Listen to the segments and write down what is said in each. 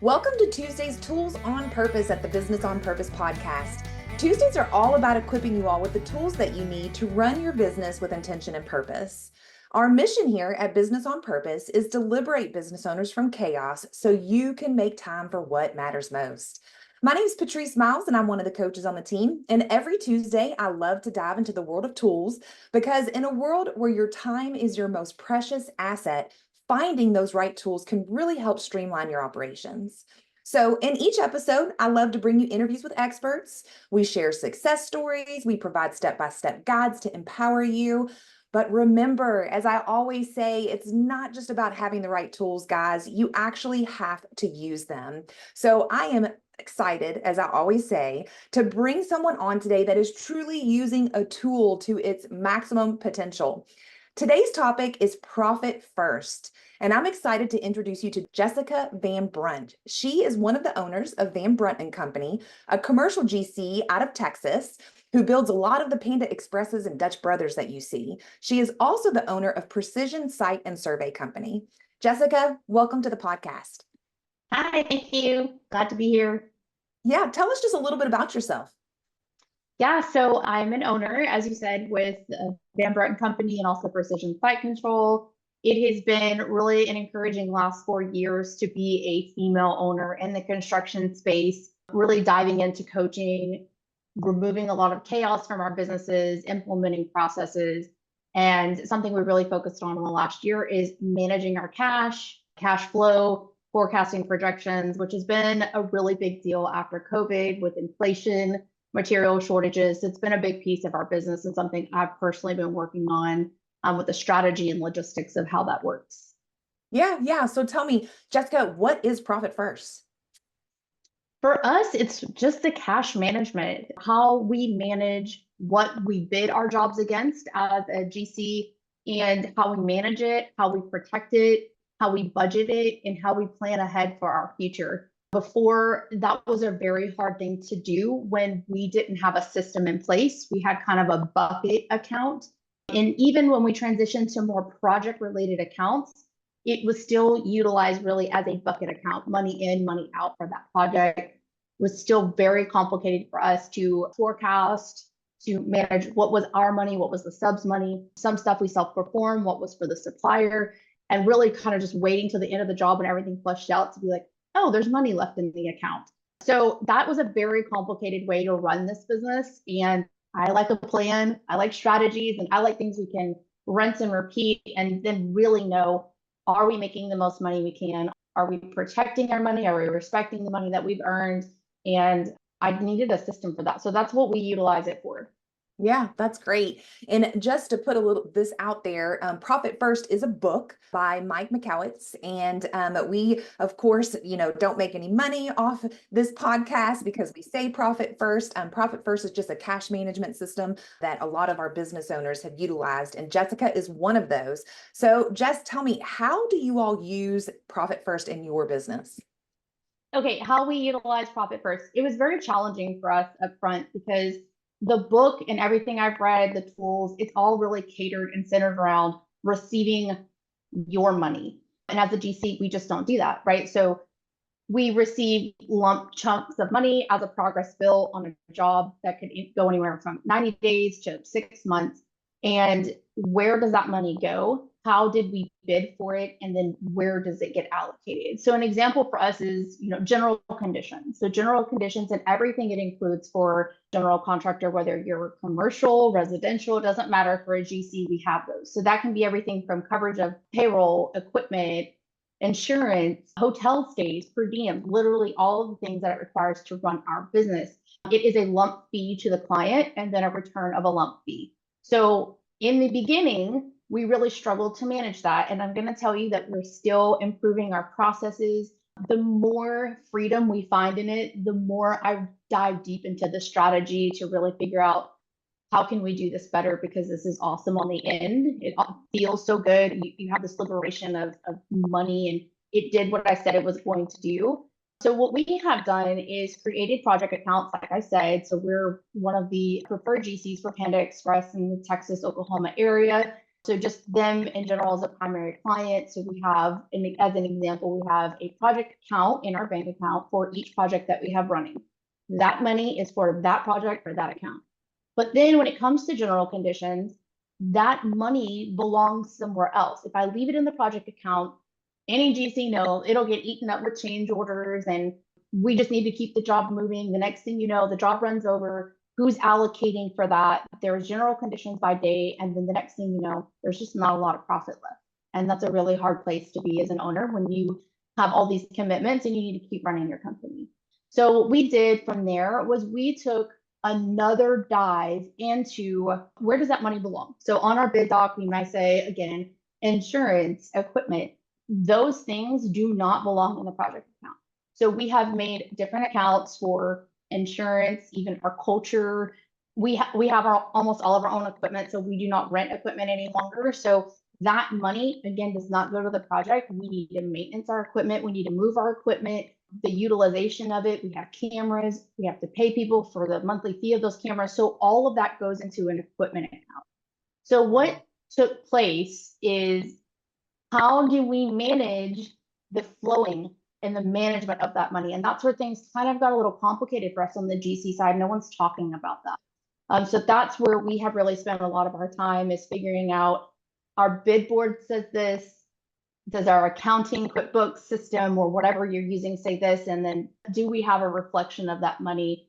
Welcome to Tuesday's Tools on Purpose at the Business on Purpose podcast. Tuesdays are all about equipping you all with the tools that you need to run your business with intention and purpose. Our mission here at Business on Purpose is to liberate business owners from chaos so you can make time for what matters most. My name is Patrice Miles, and I'm one of the coaches on the team. And every Tuesday, I love to dive into the world of tools because in a world where your time is your most precious asset, finding those right tools can really help streamline your operations. So, in each episode, I love to bring you interviews with experts. We share success stories, we provide step by step guides to empower you. But remember, as I always say, it's not just about having the right tools, guys. You actually have to use them. So, I am excited, as I always say, to bring someone on today that is truly using a tool to its maximum potential. Today's topic is profit first, and I'm excited to introduce you to Jessica Van Brunt. She is one of the owners of Brunt Company, a commercial GC out of Texas who builds a lot of the Panda Expresses and Dutch Brothers that you see. She is also the owner of Precision Site and Survey Company. Jessica, welcome to the podcast. Hi, thank you. Glad to be here. Yeah, tell us just a little bit about yourself. Yeah, so I'm an owner, as you said, with Van Brunt Company and also Precision Site Control. It has been really an encouraging last 4 years to be a female owner in the construction space, really diving into coaching, removing a lot of chaos from our businesses, implementing processes. And something we really focused on in the last year is managing our cash flow, forecasting projections, which has been a really big deal after COVID with inflation, material shortages. It's been a big piece of our business and something I've personally been working on with the strategy and logistics of how that works. Yeah. So tell me, Jessica, what is profit first? For us, it's just the cash management, how we manage what we bid our jobs against as a GC and how we manage it, how we protect it, how we budget it, and how we plan ahead for our future. Before, that was a very hard thing to do when we didn't have a system in place. We had kind of a bucket account. And even when we transitioned to more project related accounts, it was still utilized really as a bucket account, money in, money out for that project. It was still very complicated for us to forecast, to manage what was our money, what was the subs money, some stuff we self-perform, what was for the supplier, and really kind of just waiting till the end of the job when everything flushed out to be like, oh, there's money left in the account. So that was a very complicated way to run this business. And I like a plan, I like strategies, and I like things we can rinse and repeat and then really know, are we making the most money we can? Are we protecting our money? Are we respecting the money that we've earned? And I needed a system for that. So that's what we utilize it for. Yeah, that's great. And just to put a little this out there, Profit First is a book by Mike McCowitz. And we, of course, don't make any money off this podcast because we say Profit First. Profit First is just a cash management system that a lot of our business owners have utilized. And Jessica is one of those. So Jess, tell me, how do you all use Profit First in your business? Okay, how we utilize Profit First. It was very challenging for us up front because the book and everything I've read, the tools, it's all really catered and centered around receiving your money. And as a GC, we just don't do that, right? So we receive lump chunks of money as a progress bill on a job that could go anywhere from 90 days to 6 months. And where does that money go? How did we bid for it? And then where does it get allocated? So an example for us is, general conditions. So general conditions and everything it includes for general contractor, whether you're commercial, residential, it doesn't matter. For a GC, we have those. So that can be everything from coverage of payroll, equipment, insurance, hotel stays, per diem, literally all of the things that it requires to run our business. It is a lump fee to the client and then a return of a lump fee. So in the beginning, we really struggled to manage that. And I'm going to tell you that we're still improving our processes. The more freedom we find in it, the more I dive deep into the strategy to really figure out how can we do this better, because this is awesome on the end. It feels so good. You have this liberation of money, and it did what I said it was going to do. So what we have done is created project accounts, like I said. So we're one of the preferred GCs for Panda Express in the Texas, Oklahoma area. So just them in general as a primary client. So we have, as an example, we have a project account in our bank account for each project that we have running. That money is for that project or that account. But then when it comes to general conditions, that money belongs somewhere else. If I leave it in the project account, any GC knows it'll get eaten up with change orders, and we just need to keep the job moving. The next thing you know, the job runs over. Who's allocating for that? There's general conditions by day, and then the next thing you know, there's just not a lot of profit left. And that's a really hard place to be as an owner when you have all these commitments and you need to keep running your company. So what we did from there was we took another dive into where does that money belong? So on our bid doc, we might say, again, insurance, equipment, those things do not belong in the project account. So we have made different accounts for insurance, even our culture. We have almost all of our own equipment, so we do not rent equipment any longer. So that money, again, does not go to the project. We need to maintenance our equipment. We need to move our equipment, the utilization of it. We have cameras. We have to pay people for the monthly fee of those cameras. So all of that goes into an equipment account. So what took place is, how do we manage the flowing and the management of that money? And that's where things kind of got a little complicated for us on the GC side. No one's talking about that. So that's where we have really spent a lot of our time, is figuring out, our bid board says this, does our accounting QuickBooks system or whatever you're using say this, and then do we have a reflection of that money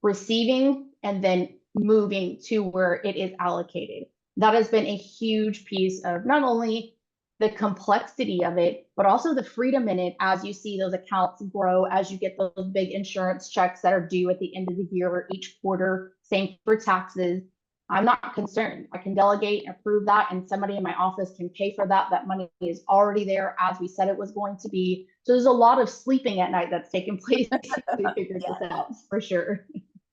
receiving and then moving to where it is allocated? That has been a huge piece of not only the complexity of it, but also the freedom in it as you see those accounts grow, as you get those big insurance checks that are due at the end of the year or each quarter. Same for taxes. I'm not concerned. I can delegate and approve that, and somebody in my office can pay for that. That money is already there as we said it was going to be. So there's a lot of sleeping at night that's taken place to figure this out, for sure.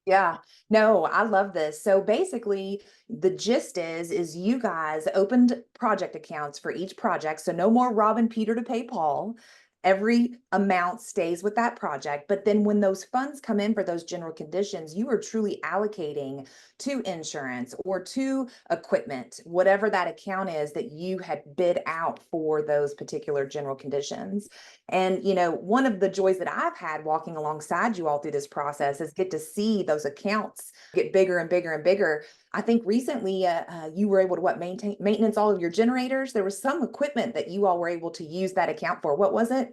Yeah, no, I love this. So basically, the gist is you guys opened project accounts for each project. So no more robbing Peter to pay Paul. Every amount stays with that project. But then when those funds come in for those general conditions, you are truly allocating to insurance or to equipment, whatever that account is that you had bid out for those particular general conditions. And, you know, one of the joys that I've had walking alongside you all through this process is get to see those accounts get bigger and bigger and bigger. I think recently you were able to maintenance all of your generators. There was some equipment that you all were able to use that account for. What was it?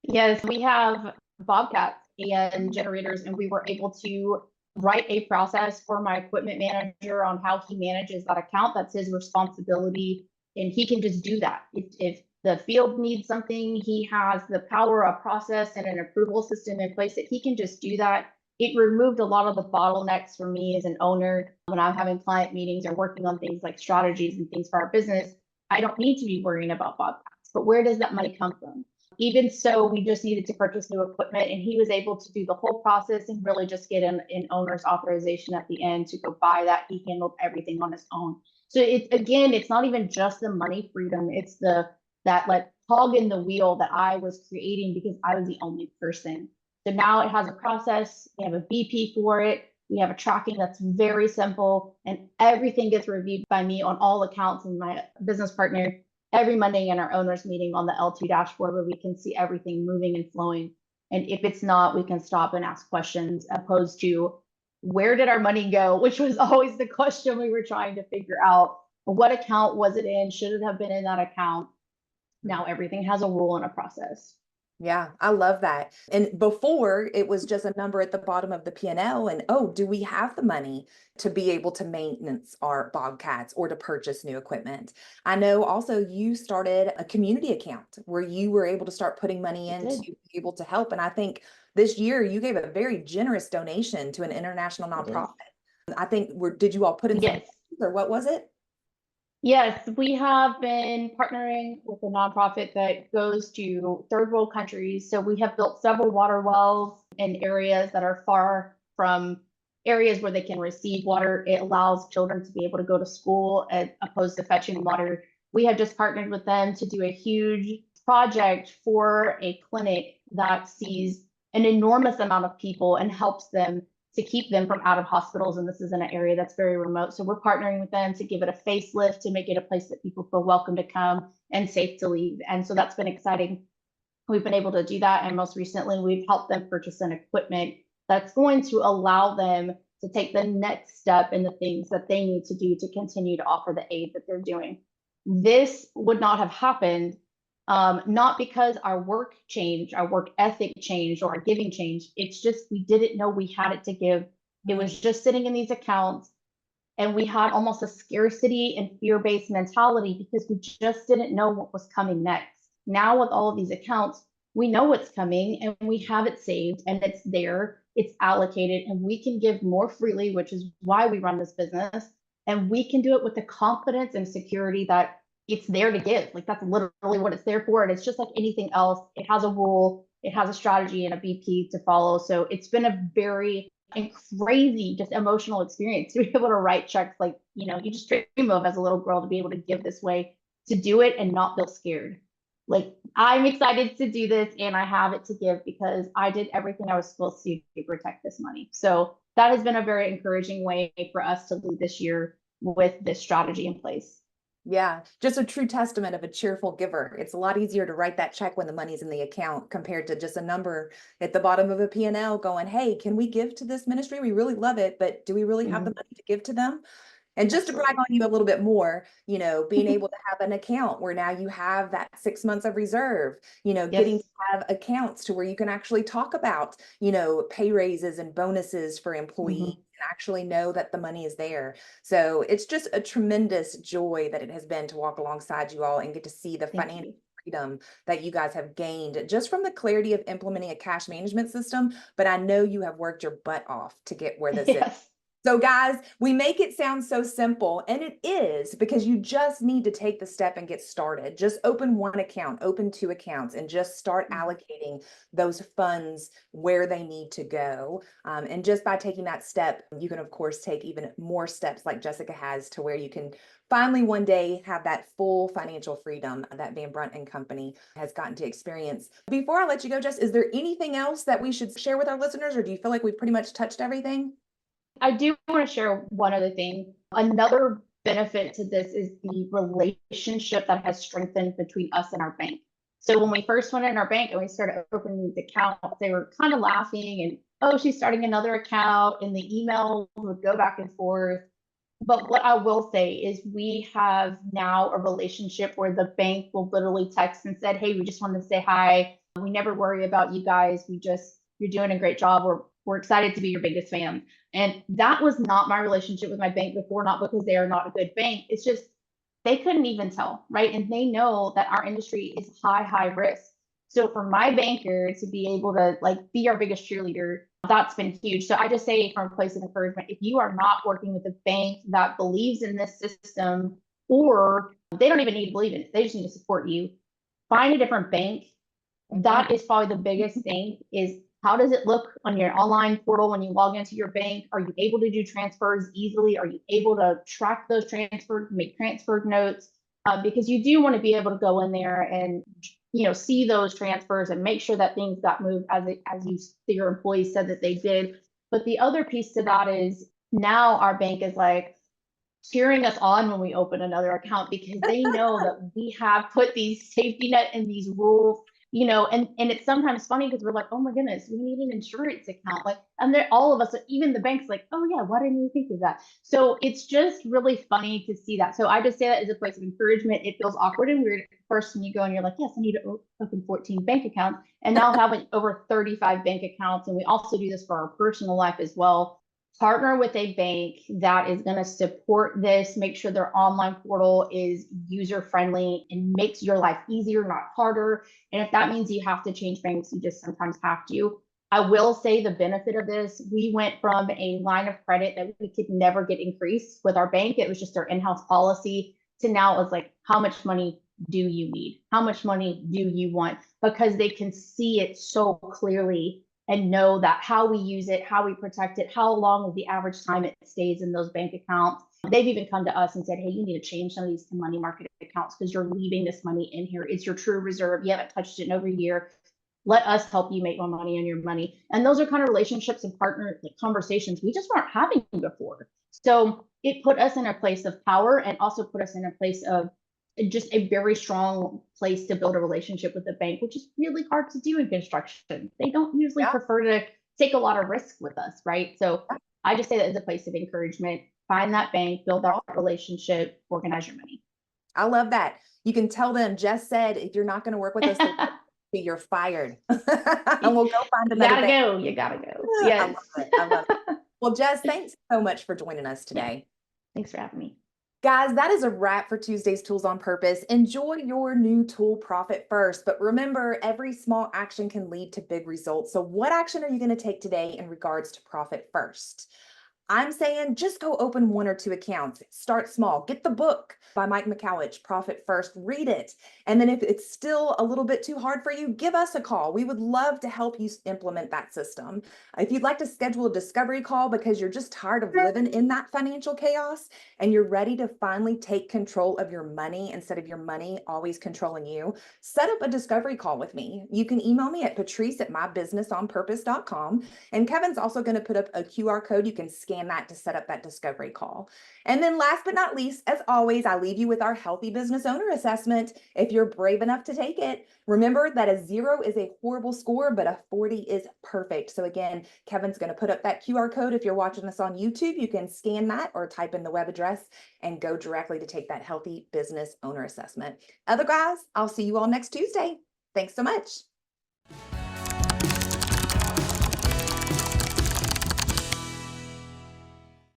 Yes, we have bobcats and generators, and we were able to write a process for my equipment manager on how he manages that account. That's his responsibility, and he can just do that. If the field needs something, he has the power, a process, and an approval system in place that he can just do that. It removed a lot of the bottlenecks for me as an owner when I'm having client meetings or working on things like strategies and things for our business. I don't need to be worrying about bobcats, but where does that money come from? Even so, we just needed to purchase new equipment, and he was able to do the whole process and really just get an owner's authorization at the end to go buy that. He handled everything on his own. So it's not even just the money freedom, it's that like cog in the wheel that I was creating because I was the only person. So now it has a process, we have a BP for it, we have a tracking that's very simple, and everything gets reviewed by me on all accounts and my business partner every Monday in our owners meeting on the L2 dashboard, where we can see everything moving and flowing. And if it's not, we can stop and ask questions, opposed to where did our money go, which was always the question we were trying to figure out. What account was it in? Should it have been in that account? Now everything has a rule and a process. Yeah, I love that. And before, it was just a number at the bottom of the P&L, and oh, do we have the money to be able to maintenance our bobcats or to purchase new equipment? I know also you started a community account where you were able to start putting money in to be able to help. And I think this year you gave a very generous donation to an international nonprofit. I think did you all put in some, or what was it? Yes, we have been partnering with a nonprofit that goes to third world countries. So we have built several water wells in areas that are far from areas where they can receive water. It allows children to be able to go to school as opposed to fetching water. We have just partnered with them to do a huge project for a clinic that sees an enormous amount of people and helps them to keep them from out of hospitals. And this is in an area that's very remote. So we're partnering with them to give it a facelift, to make it a place that people feel welcome to come and safe to leave. And so that's been exciting. We've been able to do that. And most recently, we've helped them purchase an equipment that's going to allow them to take the next step in the things that they need to do to continue to offer the aid that they're doing. This would not have happened, not because our work changed, our work ethic changed, or our giving changed. It's just we didn't know we had it to give. It was just sitting in these accounts, and we had almost a scarcity and fear-based mentality because we just didn't know what was coming next. Now with all of these accounts, we know what's coming and we have it saved and it's there, it's allocated, and we can give more freely, which is why we run this business. And we can do it with the confidence and security that it's there to give. Like that's literally what it's there for. And it's just like anything else. It has a rule, it has a strategy and a BP to follow. So it's been a very crazy, just emotional experience to be able to write checks like, you just dream of as a little girl, to be able to give this way, to do it and not feel scared. Like, I'm excited to do this and I have it to give because I did everything I was supposed to protect this money. So that has been a very encouraging way for us to lead this year with this strategy in place. Yeah, just a true testament of a cheerful giver. It's a lot easier to write that check when the money's in the account compared to just a number at the bottom of a P&L going, hey, can we give to this ministry? We really love it, but do we really have the money to give to them? And just to brag on you a little bit more, being able to have an account where now you have that 6 months of reserve, getting to have accounts to where you can actually talk about, pay raises and bonuses for employees and actually know that the money is there. So it's just a tremendous joy that it has been to walk alongside you all and get to see the financial freedom that you guys have gained just from the clarity of implementing a cash management system. But I know you have worked your butt off to get where this is. So guys, we make it sound so simple, and it is, because you just need to take the step and get started. Just open one account, open 2 accounts, and just start allocating those funds where they need to go. And just by taking that step, you can of course take even more steps like Jessica has, to where you can finally one day have that full financial freedom that Van Brunt and Company has gotten to experience. Before I let you go, Jess, is there anything else that we should share with our listeners, or do you feel like we've pretty much touched everything? I do want to share one other thing. Another benefit to this is the relationship that has strengthened between us and our bank. So when we first went in our bank and we started opening these accounts, they were kind of laughing and, oh, she's starting another account, and the emails would go back and forth. But what I will say is we have now a relationship where the bank will literally text and said, hey, we just wanted to say hi. We never worry about you guys. You're doing a great job. We're excited to be your biggest fan. And that was not my relationship with my bank before, not because they are not a good bank. It's just, they couldn't even tell, right? And they know that our industry is high risk. So for my banker to be able to be our biggest cheerleader, that's been huge. So I just say, from a place of encouragement, if you are not working with a bank that believes in this system, or they don't even need to believe in it, they just need to support you, find a different bank. That is probably the biggest thing, is how does it look on your online portal when you log into your bank? Are you able to do transfers easily? Are you able to track those transfers, make transfer notes? Because you do want to be able to go in there and see those transfers and make sure that things got moved as your employees said that they did. But the other piece to that is, now our bank is cheering us on when we open another account, because they know that we have put these safety net and these rules. And it's sometimes funny because we're like, oh my goodness, we need an insurance account. And they're all of us, even the bank's like, oh yeah, why didn't you think of that? So it's just really funny to see that. So I just say that as a place of encouragement. It feels awkward and weird at first when you go and you're like, yes, I need to open 14 bank accounts, and now having over 35 bank accounts. And we also do this for our personal life as well. Partner with a bank that is going to support this, make sure their online portal is user friendly and makes your life easier, not harder. And if that means you have to change banks, you just sometimes have to. I will say the benefit of this, we went from a line of credit that we could never get increased with our bank. It was just our in-house policy, to now it's how much money do you need? How much money do you want? Because they can see it so clearly and know that how we use it, how we protect it, how long is the average time it stays in those bank accounts. They've even come to us and said, hey, you need to change some of these to money market accounts because you're leaving this money in here. It's your true reserve. You haven't touched it in over a year. let us help you make more money on your money. And those are kind of relationships and partner conversations we just weren't having before. So it put us in a place of power and also put us in a place of just a very strong place to build a relationship with the bank, which is really hard to do in construction. They don't usually prefer to take a lot of risk with us, right? So I just say that as a place of encouragement. Find that bank, build that relationship, organize your money. I love that. You can tell them, Jess said, if you're not going to work with us, you're fired. And we'll go find another bank. You gotta go. Yes. I love it. I love it. Well, Jess, thanks so much for joining us today. Yeah. Thanks for having me. Guys, that is a wrap for Tuesday's Tools on Purpose. Enjoy your new tool, Profit First. But remember, every small action can lead to big results. So what action are you going to take today in regards to Profit First? I'm saying just go open 1 or 2 accounts. Start small. Get the book by Mike McCowich, Profit First. Read it. And then if it's still a little bit too hard for you, give us a call. We would love to help you implement that system. If you'd like to schedule a discovery call because you're just tired of living in that financial chaos and you're ready to finally take control of your money instead of your money always controlling you, set up a discovery call with me. You can email me at patrice@mybusinessonpurpose.com. And Kevin's also going to put up a QR code. You can scan that to set up that discovery call. And then last but not least, as always, I leave you with our Healthy Business Owner Assessment. If you're brave enough to take it, remember that a 0 is a horrible score, but a 40 is perfect. So again, Kevin's going to put up that QR code. If you're watching this on YouTube, you can scan that or type in the web address and go directly to take that Healthy Business Owner Assessment. Otherwise, I'll see you all next Tuesday. Thanks so much.